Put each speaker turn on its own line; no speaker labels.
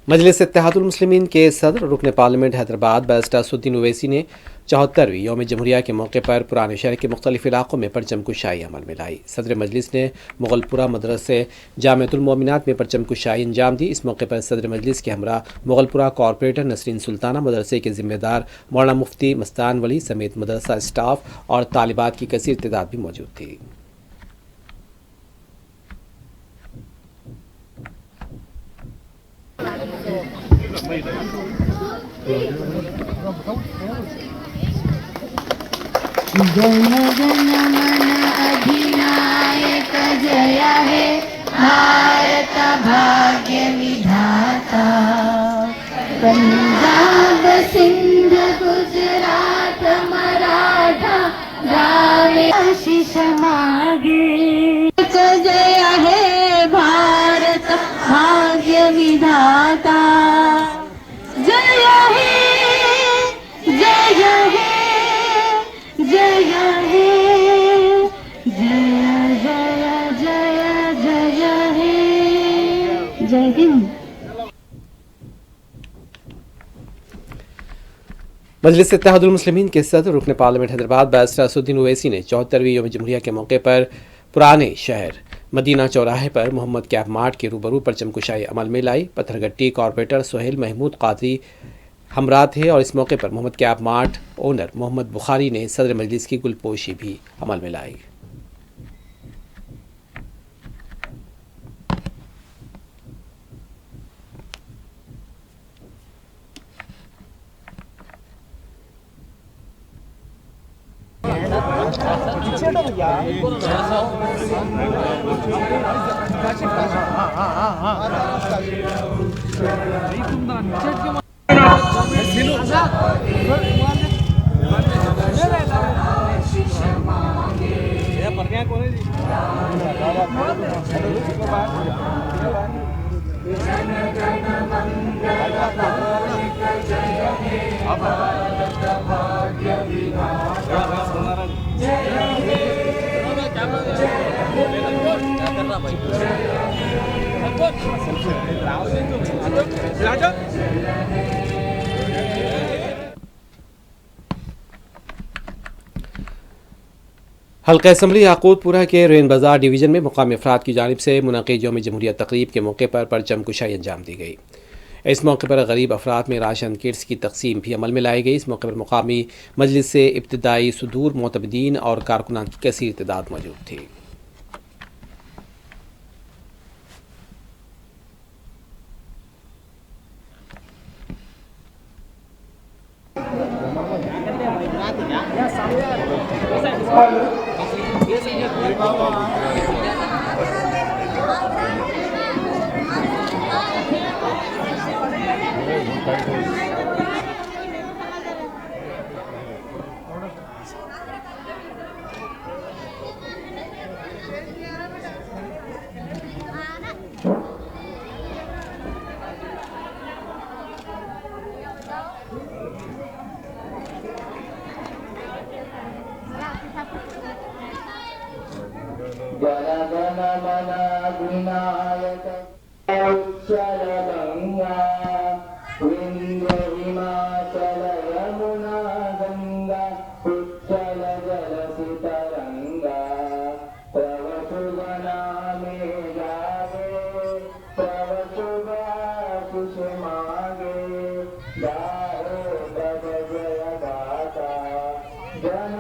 मजलिस इत्तेहादुल मुस्लिमीन के सदर रुकन पार्लियामेंट हैदराबाद बैरिस्टर असदुद्दीन ओवैसी ने 74वीं यौम जमहूरिया के मौके पर पुराने शहर के मुख्तलिफ इलाकों में परचम कुशाई अमल में लाई। सदर मजलिस ने मुगलपुरा मदरसे जामिअतुल मोमिनात में परचम कुशाई अंजाम दी। इस मौके पर सदर मजलिस के हमरा मुगलपुरा कॉरपोरेटर नसरीन सुल्ताना, मदरसे के जिम्मेदार मौलाना मुफ्ती मस्तान वली समेत मदरसा स्टाफ और तालिबात की कसीर तादाद भी मौजूद थी।
जय जन मन अधिनायक जय हे भारत भाग्य विधाता। पंजाब सिंध गुजरात मराठा द्राविड़ आशीष मागे। जय हे भारत भाग्य विधाता। जय हे जय हे जय हे जय जय जय जय हे। जय हिंद।
मजलिस इत्तेहादुल मुस्लिमीन के सदर रुकन पार्लियामेंट हैदराबाद बैरिस्टर असदुद्दीन ओवैसी ने 74वीं यौम जमहूरिया के मौके पर पुराने शहर मदीना चौराहे पर मोहम्मद कैब मार्ट के रूबरू परचम कुशाई अमल में लाई। पत्थरगट्टी कॉरपोरेटर सोहेल महमूद कादरी हमरा थे और इस मौके पर Mohammed cab mart owner Mohammed Bukhari ने सदर मजलिस की गुलपोशी भी अमल में लाई। हल्का असम्बली याकूतपुरा के रेन बाजार डिवीज़न में मुकामी अफराद की जानिब से मुनक़िद यौम जमहूरिया तकरीब के मौके पर परचम कुशाई अंजाम दी गई। इस मौके पर गरीब अफराद में राशन किट्स की तकसीम भी अमल में लाई गई। इस मौके पर मुकामी मजलिस से इब्तिदाई सुदूर मोतबदीन और कारकुनान की कसीर तादाद मौजूद थी।
जनगण मन अधिनायक उच्चल गंगा विंध्य हिमाचल यमुना गंगा उच्चल जलसि तरंगा। तव शुभ नामे गावे तव शुभ आशीष मागे। गाए तव जय गाथा जन